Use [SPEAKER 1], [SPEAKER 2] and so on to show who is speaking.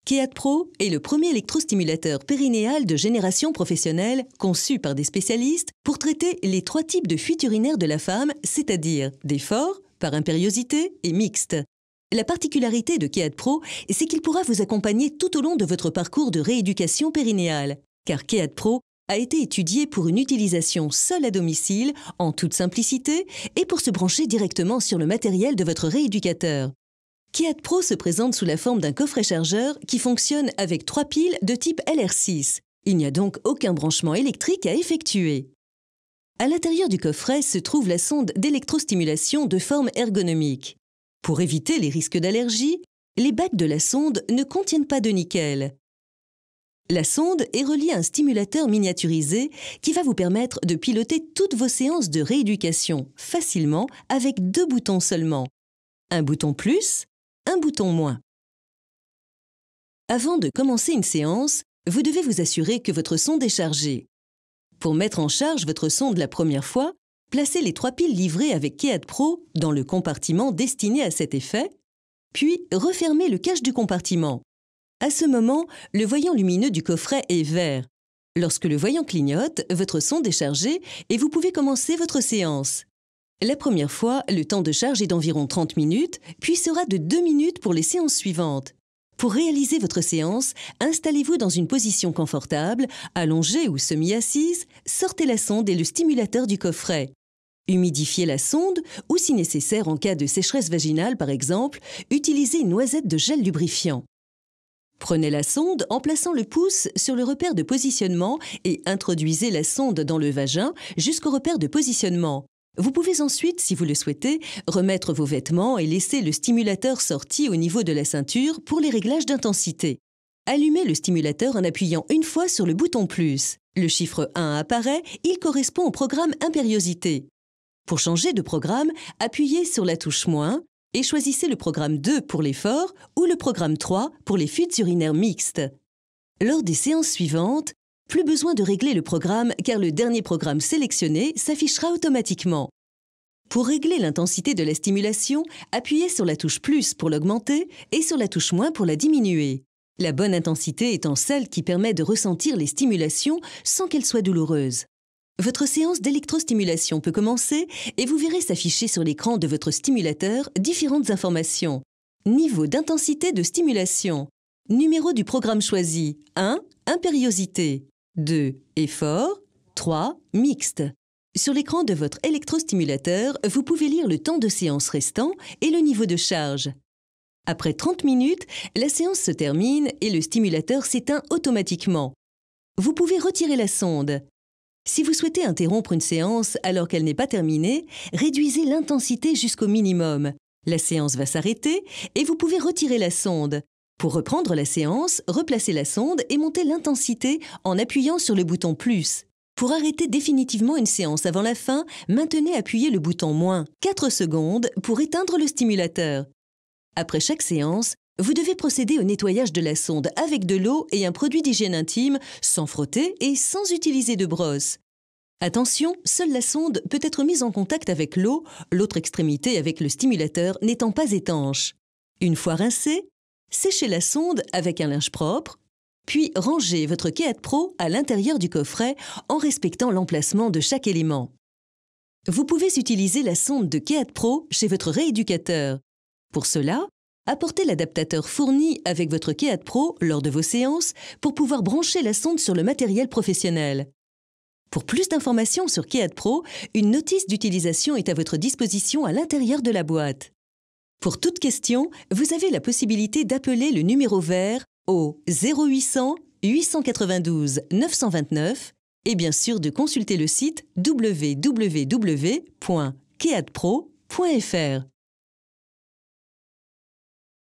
[SPEAKER 1] KEAD Pro est le premier électrostimulateur périnéal de génération professionnelle conçu par des spécialistes pour traiter les 3 types de fuites urinaires de la femme, c'est-à-dire des forts, par impériosité et mixtes. La particularité de KEAD Pro, c'est qu'il pourra vous accompagner tout au long de votre parcours de rééducation périnéale, car KEAD Pro a été étudié pour une utilisation seule à domicile, en toute simplicité, et pour se brancher directement sur le matériel de votre rééducateur. KEAD Pro se présente sous la forme d'un coffret chargeur qui fonctionne avec 3 piles de type LR6. Il n'y a donc aucun branchement électrique à effectuer. À l'intérieur du coffret se trouve la sonde d'électrostimulation de forme ergonomique. Pour éviter les risques d'allergie, les bacs de la sonde ne contiennent pas de nickel. La sonde est reliée à un stimulateur miniaturisé qui va vous permettre de piloter toutes vos séances de rééducation facilement avec 2 boutons seulement. Un bouton plus, un bouton moins. Avant de commencer une séance, vous devez vous assurer que votre sonde est chargée. Pour mettre en charge votre sonde la première fois, placez les 3 piles livrées avec KEAD Pro dans le compartiment destiné à cet effet, puis refermez le cache du compartiment. À ce moment, le voyant lumineux du coffret est vert. Lorsque le voyant clignote, votre sonde est chargée et vous pouvez commencer votre séance. La première fois, le temps de charge est d'environ 30 minutes, puis sera de 2 minutes pour les séances suivantes. Pour réaliser votre séance, installez-vous dans une position confortable, allongée ou semi-assise, sortez la sonde et le stimulateur du coffret. Humidifiez la sonde ou, si nécessaire en cas de sécheresse vaginale par exemple, utilisez une noisette de gel lubrifiant. Prenez la sonde en plaçant le pouce sur le repère de positionnement et introduisez la sonde dans le vagin jusqu'au repère de positionnement. Vous pouvez ensuite, si vous le souhaitez, remettre vos vêtements et laisser le stimulateur sorti au niveau de la ceinture pour les réglages d'intensité. Allumez le stimulateur en appuyant une fois sur le bouton plus. Le chiffre 1 apparaît, il correspond au programme impériosité. Pour changer de programme, appuyez sur la touche moins et choisissez le programme 2 pour les forts ou le programme 3 pour les fuites urinaires mixtes. Lors des séances suivantes, plus besoin de régler le programme car le dernier programme sélectionné s'affichera automatiquement. Pour régler l'intensité de la stimulation, appuyez sur la touche plus pour l'augmenter et sur la touche moins pour la diminuer. La bonne intensité étant celle qui permet de ressentir les stimulations sans qu'elles soient douloureuses. Votre séance d'électrostimulation peut commencer et vous verrez s'afficher sur l'écran de votre stimulateur différentes informations. Niveau d'intensité de stimulation. Numéro du programme choisi. 1. Impériosité. 2. Effort. 3. Mixte. Sur l'écran de votre électrostimulateur, vous pouvez lire le temps de séance restant et le niveau de charge. Après 30 minutes, la séance se termine et le stimulateur s'éteint automatiquement. Vous pouvez retirer la sonde. Si vous souhaitez interrompre une séance alors qu'elle n'est pas terminée, réduisez l'intensité jusqu'au minimum. La séance va s'arrêter et vous pouvez retirer la sonde. Pour reprendre la séance, replacez la sonde et montez l'intensité en appuyant sur le bouton plus. Pour arrêter définitivement une séance avant la fin, maintenez appuyé le bouton moins 4 secondes pour éteindre le stimulateur. Après chaque séance, vous devez procéder au nettoyage de la sonde avec de l'eau et un produit d'hygiène intime, sans frotter et sans utiliser de brosse. Attention, seule la sonde peut être mise en contact avec l'eau, l'autre extrémité avec le stimulateur n'étant pas étanche. Une fois rincée, séchez la sonde avec un linge propre, puis rangez votre KEAD Pro à l'intérieur du coffret en respectant l'emplacement de chaque élément. Vous pouvez utiliser la sonde de KEAD Pro chez votre rééducateur. Pour cela, apportez l'adaptateur fourni avec votre KEAD Pro lors de vos séances pour pouvoir brancher la sonde sur le matériel professionnel. Pour plus d'informations sur KEAD Pro, une notice d'utilisation est à votre disposition à l'intérieur de la boîte. Pour toute question, vous avez la possibilité d'appeler le numéro vert au 0800 892 929 et bien sûr de consulter le site www.keadpro.fr.